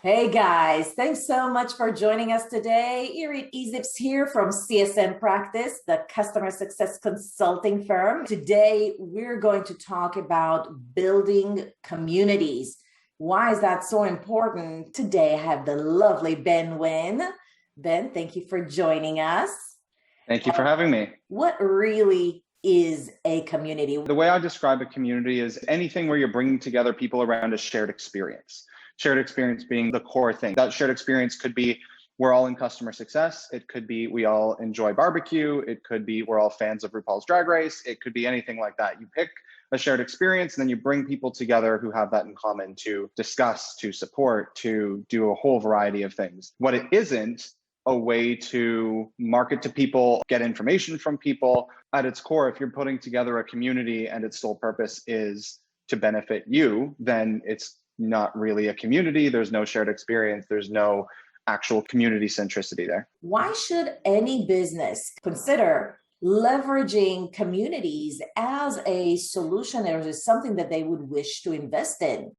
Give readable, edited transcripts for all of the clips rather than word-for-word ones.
Hey guys, thanks so much for joining us today. Irit Ezips here from CSM Practice, the customer success consulting firm. Today, we're going to talk about building communities. Why is that so important? Today, I have the lovely Ben Winn. Ben, thank you for joining us. Thank you for having me. What really is a community? The way I describe a community is anything where you're bringing together people around a shared experience. Shared experience being the core thing. That shared experience could be we're all in customer success. It could be we all enjoy barbecue. It could be we're all fans of RuPaul's Drag Race. It could be anything like that. You pick a shared experience and then you bring people together who have that in common to discuss, to support, to do a whole variety of things. What it isn't a way to market to people, get information from people. At its core, if you're putting together a community and its sole purpose is to benefit you, then it's not really a community. There's no shared experience. There's no actual community centricity there. Why should any business consider leveraging communities as a solution or is something that they would wish to invest in?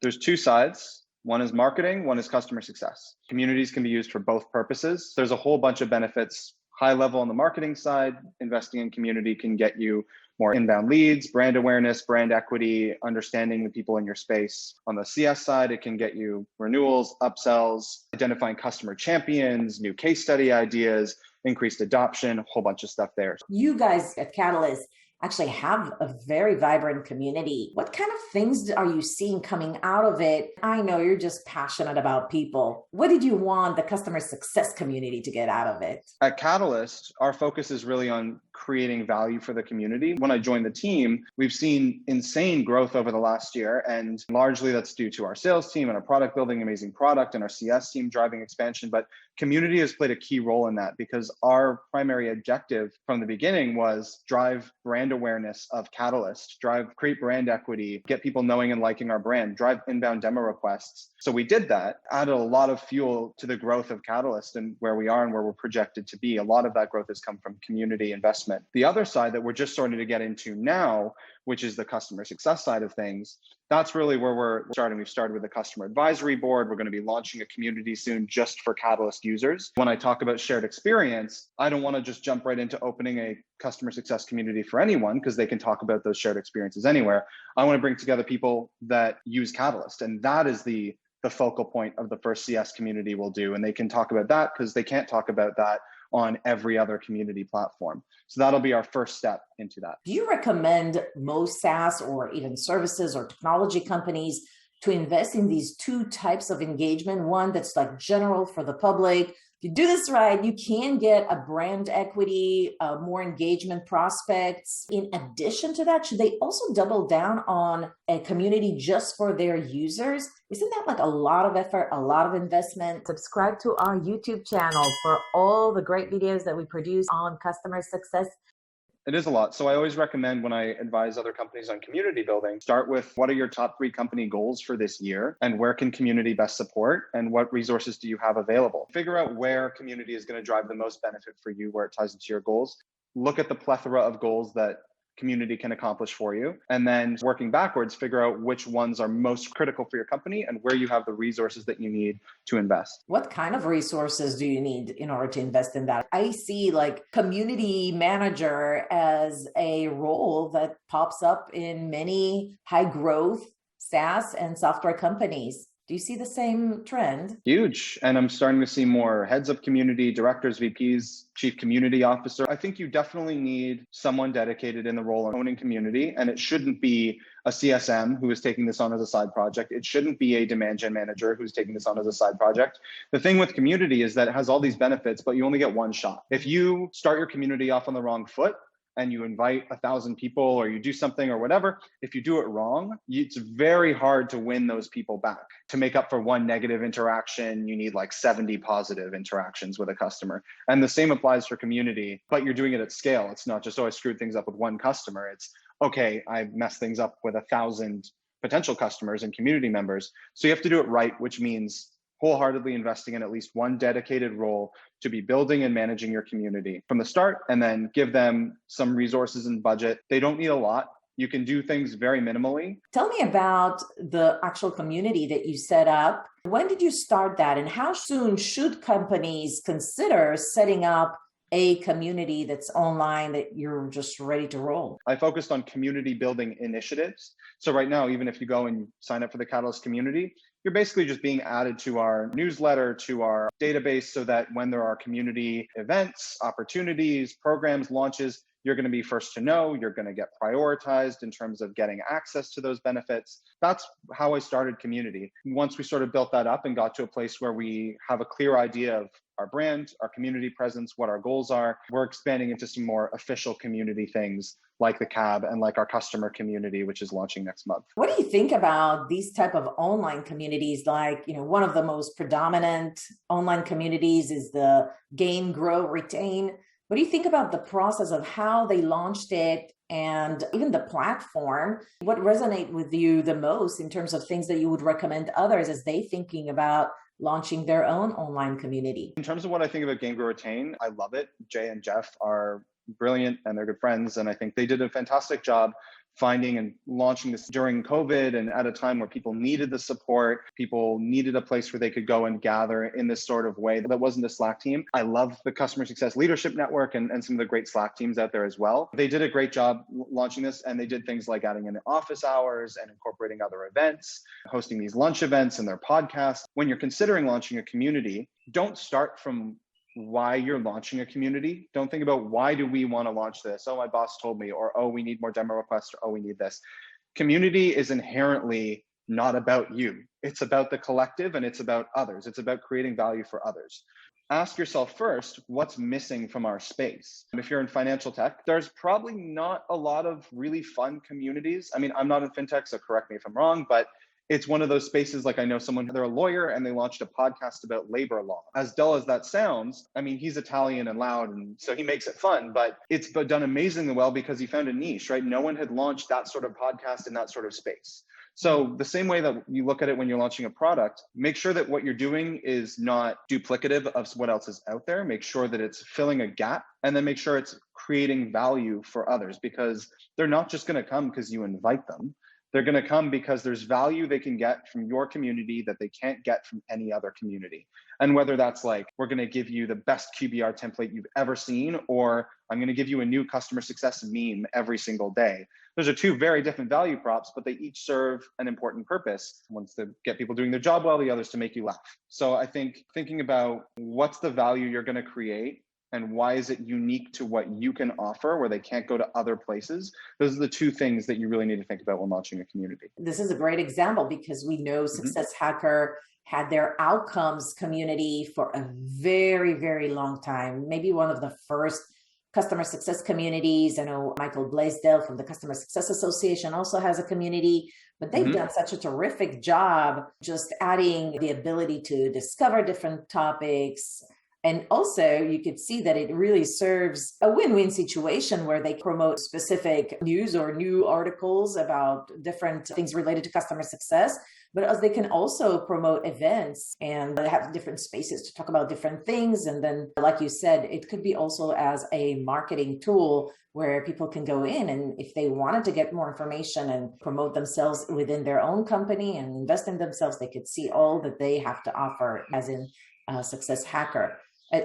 There's two sides. One is marketing, one is customer success. Communities can be used for both purposes. There's a whole bunch of benefits. High level on the marketing side, investing in community can get you more inbound leads, brand awareness, brand equity, understanding the people in your space. On the CS side, it can get you renewals, upsells, identifying customer champions, new case study ideas, increased adoption, a whole bunch of stuff there. You guys at Catalyst actually have a very vibrant community. What kind of things are you seeing coming out of it? I know you're just passionate about people. What did you want the customer success community to get out of it? At Catalyst, our focus is really on creating value for the community. When I joined the team, we've seen insane growth over the last year, and largely that's due to our sales team and our product building amazing product and our CS team driving expansion. But community has played a key role in that because our primary objective from the beginning was drive brand awareness of Catalyst, create brand equity, get people knowing and liking our brand, drive inbound demo requests. So we did that, added a lot of fuel to the growth of Catalyst and where we are and where we're projected to be. A lot of that growth has come from community investment. The other side that we're just starting to get into now, which is the customer success side of things, that's really where we're starting. We've started with a customer advisory board. We're going to be launching a community soon just for Catalyst users. When I talk about shared experience, I don't want to just jump right into opening a customer success community for anyone because they can talk about those shared experiences anywhere. I want to bring together people that use Catalyst, and that is the focal point of the first CS community we'll do. And they can talk about that because they can't talk about that on every other community platform. So that'll be our first step into that. Do you recommend most SaaS or even services or technology companies to invest in these two types of engagement? One that's like general for the public. If you do this right, you can get a brand equity, more engagement prospects. In addition to that, should they also double down on a community just for their users? Isn't that like a lot of effort, a lot of investment? Subscribe to our YouTube channel for all the great videos that we produce on customer success. It is a lot. So I always recommend when I advise other companies on community building, start with what are your top 3 company goals for this year and where can community best support and what resources do you have available? Figure out where community is going to drive the most benefit for you, where it ties into your goals. Look at the plethora of goals that community can accomplish for you. And then working backwards, figure out which ones are most critical for your company and where you have the resources that you need to invest. What kind of resources do you need in order to invest in that? I see like community manager as a role that pops up in many high growth SaaS and software companies. Do you see the same trend? Huge. And I'm starting to see more heads of community, directors, VPs, chief community officer. I think you definitely need someone dedicated in the role of owning community. And it shouldn't be a CSM who is taking this on as a side project. It shouldn't be a demand gen manager who's taking this on as a side project. The thing with community is that it has all these benefits, but you only get one shot. If you start your community off on the wrong foot, and you invite 1,000 people or you do something or whatever, if you do it wrong, it's very hard to win those people back. To make up for one negative interaction, you need like 70 positive interactions with a customer. And the same applies for community, but you're doing it at scale. It's not just, oh, I screwed things up with one customer. It's, okay, I messed things up with 1,000 potential customers and community members. So you have to do it right, which means wholeheartedly investing in at least one dedicated role to be building and managing your community from the start, and then give them some resources and budget. They don't need a lot. You can do things very minimally. Tell me about the actual community that you set up. When did you start that, and how soon should companies consider setting up a community that's online that you're just ready to roll? I focused on community building initiatives. So right now, even if you go and sign up for the Catalyst community, you're basically just being added to our newsletter, to our database, so that when there are community events, opportunities, programs, launches, you're going to be first to know. You're going to get prioritized in terms of getting access to those benefits. That's how I started community. Once we sort of built that up and got to a place where we have a clear idea of our brand, our community presence, what our goals are, we're expanding into some more official community things like the CAB and like our customer community, which is launching next month. What do you think about these type of online communities? Like, one of the most predominant online communities is the Gain, Grow, Retain. What do you think about the process of how they launched it and even the platform? What resonate with you the most in terms of things that you would recommend others as they thinking about launching their own online community? In terms of what I think about Gain, Grow, Retain, I love it. Jay and Jeff are brilliant and they're good friends. And I think they did a fantastic job finding and launching this during COVID and at a time where people needed the support, people needed a place where they could go and gather in this sort of way that wasn't a Slack team. I love the Customer Success Leadership Network and some of the great Slack teams out there as well. They did a great job launching this, and they did things like adding in office hours and incorporating other events, hosting these lunch events and their podcasts. When you're considering launching a community, don't start from why you're launching a community. Don't think about why do we want to launch this? Oh, my boss told me, or oh, we need more demo requests, or oh, we need this. Community is inherently not about you. It's about the collective and it's about others. It's about creating value for others. Ask yourself first, what's missing from our space? If you're in financial tech, there's probably not a lot of really fun communities. I mean, I'm not in fintech, so correct me if I'm wrong, but it's one of those spaces, like I know someone, they're a lawyer and they launched a podcast about labor law. As dull as that sounds, I mean, he's Italian and loud, and so he makes it fun, but it's done amazingly well because he found a niche, right? No one had launched that sort of podcast in that sort of space. So the same way that you look at it when you're launching a product, make sure that what you're doing is not duplicative of what else is out there. Make sure that it's filling a gap, and then make sure it's creating value for others, because they're not just going to come because you invite them. They're going to come because there's value they can get from your community that they can't get from any other community. And whether that's like, we're going to give you the best QBR template you've ever seen, or I'm going to give you a new customer success meme every single day. Those are two very different value props, but they each serve an important purpose. One's to get people doing their job well, the other's to make you laugh. So I think thinking about what's the value you're going to create and why is it unique to what you can offer where they can't go to other places? Those are the two things that you really need to think about when launching a community. This is a great example because we know Success Hacker had their outcomes community for a very, very long time. Maybe one of the first customer success communities. I know Michael Blaisdell from the Customer Success Association also has a community, but they've done such a terrific job just adding the ability to discover different topics. And also you could see that it really serves a win-win situation where they promote specific news or new articles about different things related to customer success, but as they can also promote events and they have different spaces to talk about different things. And then, like you said, it could be also as a marketing tool where people can go in and if they wanted to get more information and promote themselves within their own company and invest in themselves, they could see all that they have to offer as in Success Hacker.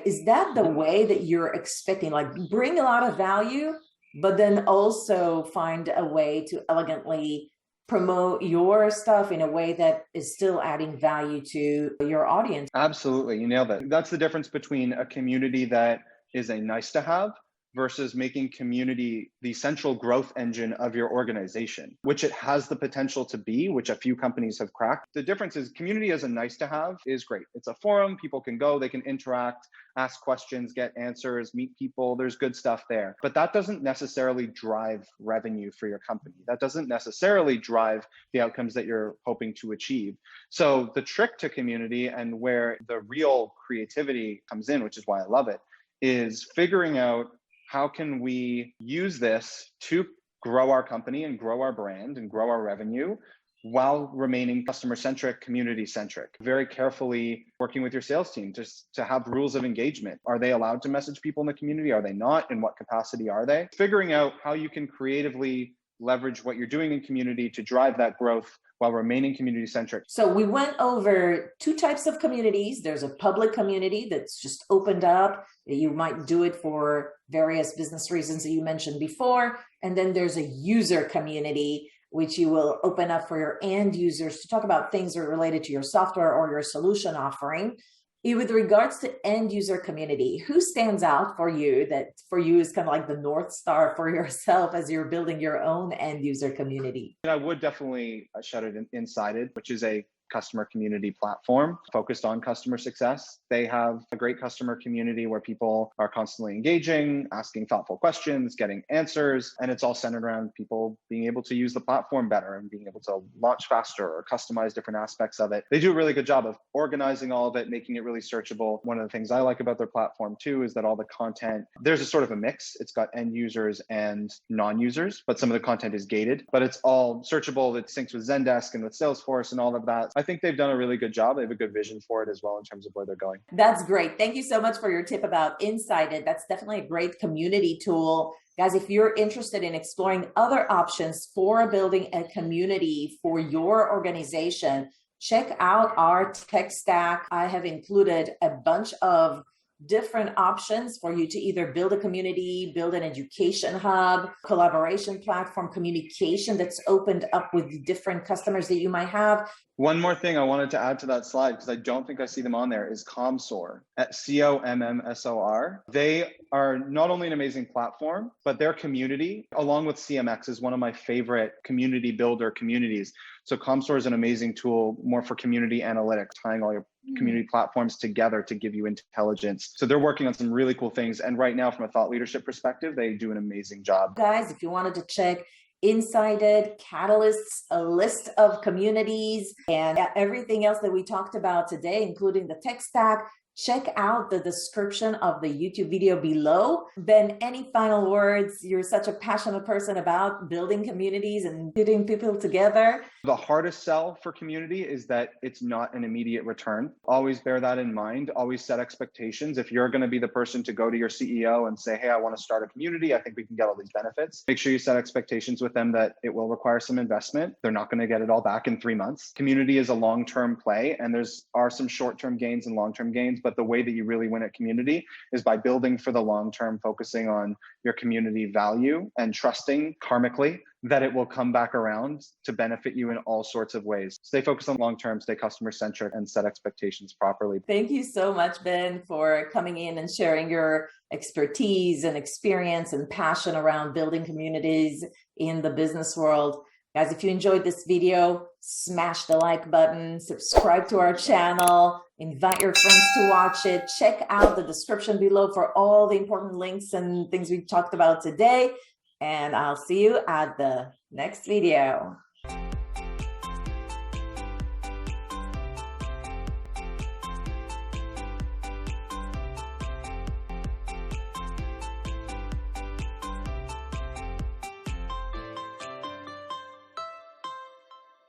Is that the way that you're expecting, like bring a lot of value, but then also find a way to elegantly promote your stuff in a way that is still adding value to your audience? Absolutely. You nailed it. That's the difference between a community that is a nice to have versus making community the central growth engine of your organization, which it has the potential to be, which a few companies have cracked. The difference is community as a nice to have is great. It's a forum, people can go, they can interact, ask questions, get answers, meet people, there's good stuff there. But that doesn't necessarily drive revenue for your company. That doesn't necessarily drive the outcomes that you're hoping to achieve. So the trick to community and where the real creativity comes in, which is why I love it, is figuring out how can we use this to grow our company and grow our brand and grow our revenue while remaining customer-centric, community-centric. Very carefully working with your sales team just to have rules of engagement. Are they allowed to message people in the community? Are they not? In what capacity are they? Figuring out how you can creatively leverage what you're doing in community to drive that growth while remaining community-centric. So we went over two types of communities. There's a public community that's just opened up. You might do it for various business reasons that you mentioned before. And then there's a user community, which you will open up for your end users to talk about things that are related to your software or your solution offering. With regards to end user community, who stands out for you that for you is kind of like the North Star for yourself as you're building your own end user community? I would definitely shout it Insided, which is a customer community platform focused on customer success. They have a great customer community where people are constantly engaging, asking thoughtful questions, getting answers, and it's all centered around people being able to use the platform better and being able to launch faster or customize different aspects of it. They do a really good job of organizing all of it, making it really searchable. One of the things I like about their platform too is that all the content, there's a sort of a mix. It's got end users and non-users, but some of the content is gated, but it's all searchable. It syncs with Zendesk and with Salesforce and all of that. I think they've done a really good job. They have a good vision for it as well in terms of where they're going. That's great. Thank you so much for your tip about Insided. That's definitely a great community tool. Guys, if you're interested in exploring other options for building a community for your organization, check out our tech stack. I have included a bunch of different options for you to either build a community, build an education hub, collaboration platform, communication that's opened up with different customers that you might have. One more thing I wanted to add to that slide, because I don't think I see them on there, is Commsor, at COMMSOR. They are not only an amazing platform, but their community, along with CMX, is one of my favorite community builder communities. So Commsor is an amazing tool more for community analytics, tying all your community platforms together to give you intelligence. So they're working on some really cool things. And right now, from a thought leadership perspective, they do an amazing job. Guys, if you wanted to check Insided, Catalyst's a list of communities and everything else that we talked about today, including the tech stack, check out the description of the YouTube video below. Ben, any final words? You're such a passionate person about building communities and putting people together. The hardest sell for community is that it's not an immediate return. Always bear that in mind. Always set expectations. If you're going to be the person to go to your CEO and say, hey, I want to start a community, I think we can get all these benefits. Make sure you set expectations with them that it will require some investment. They're not going to get it all back in 3 months. Community is a long-term play, and are some short-term gains and long-term gains, but the way that you really win at community is by building for the long term, focusing on your community value and trusting karmically that it will come back around to benefit you in all sorts of ways. Stay focused on long term, stay customer centric, and set expectations properly. Thank you so much, Ben, for coming in and sharing your expertise and experience and passion around building communities in the business world. Guys, if you enjoyed this video, smash the like button, subscribe to our channel, invite your friends to watch it. Check out the description below for all the important links and things we talked about today. And I'll see you at the next video.